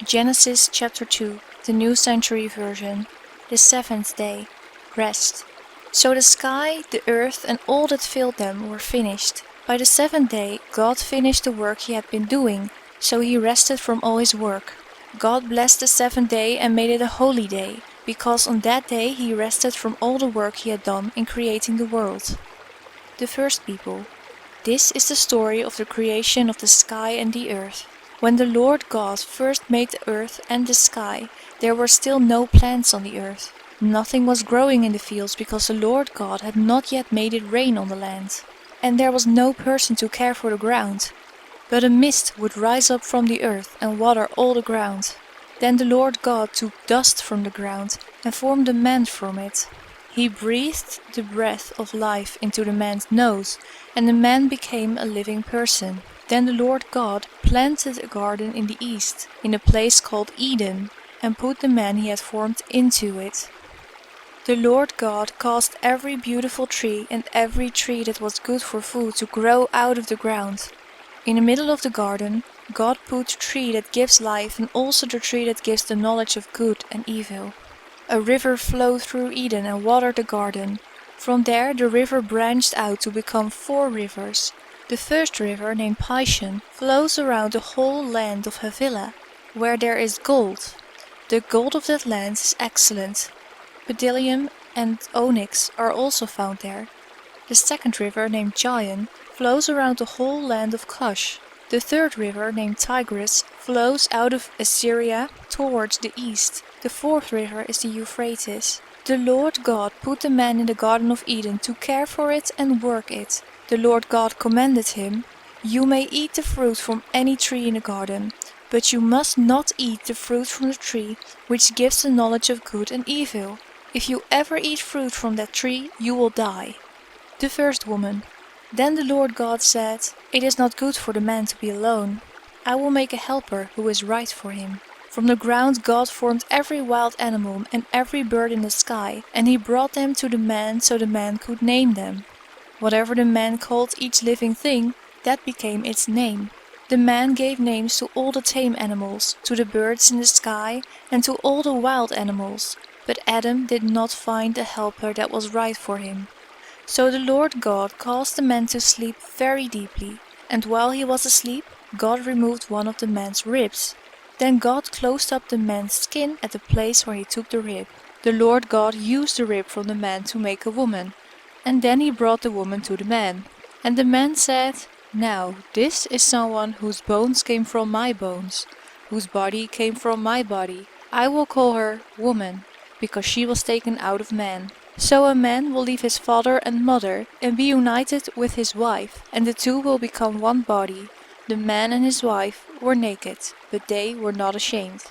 Genesis chapter 2, the New Century Version. The seventh day. Rest. So the sky, the earth, and all that filled them were finished. By the seventh day, God finished the work he had been doing, so he rested from all his work. God blessed the seventh day and made it a holy day, because on that day he rested from all the work he had done in creating the world. The first people. This is the story of the creation of the sky and the earth. When the Lord God first made the earth and the sky, there were still no plants on the earth. Nothing was growing in the fields because the Lord God had not yet made it rain on the land. And there was no person to care for the ground. But a mist would rise up from the earth and water all the ground. Then the Lord God took dust from the ground and formed a man from it. He breathed the breath of life into the man's nose, and the man became a living person. Then the Lord God planted a garden in the east, in a place called Eden, and put the man he had formed into it. The Lord God caused every beautiful tree and every tree that was good for food to grow out of the ground. In the middle of the garden, God put the tree that gives life and also the tree that gives the knowledge of good and evil. A river flowed through Eden and watered the garden. From there the river branched out to become 4 rivers. The first river, named Pishon, flows around the whole land of Havilah, where there is gold. The gold of that land is excellent. Bdellium and onyx are also found there. The second river, named Gihon, flows around the whole land of Cush. The third river, named Tigris, flows out of Assyria towards the east. The fourth river is the Euphrates. The Lord God put the man in the Garden of Eden to care for it and work it. The Lord God commanded him, "You may eat the fruit from any tree in the garden, but you must not eat the fruit from the tree which gives the knowledge of good and evil. If you ever eat fruit from that tree, you will die." The first woman. Then the Lord God said, "It is not good for the man to be alone. I will make a helper who is right for him." From the ground God formed every wild animal and every bird in the sky, and he brought them to the man so the man could name them. Whatever the man called each living thing, that became its name. The man gave names to all the tame animals, to the birds in the sky, and to all the wild animals. But Adam did not find a helper that was right for him. So the Lord God caused the man to sleep very deeply, and while he was asleep, God removed one of the man's ribs. Then God closed up the man's skin at the place where he took the rib. The Lord God used the rib from the man to make a woman, and then he brought the woman to the man. And the man said, "Now this is someone whose bones came from my bones, whose body came from my body. I will call her woman, because she was taken out of man." So a man will leave his father and mother and be united with his wife, and the two will become one body. The man and his wife were naked, but they were not ashamed.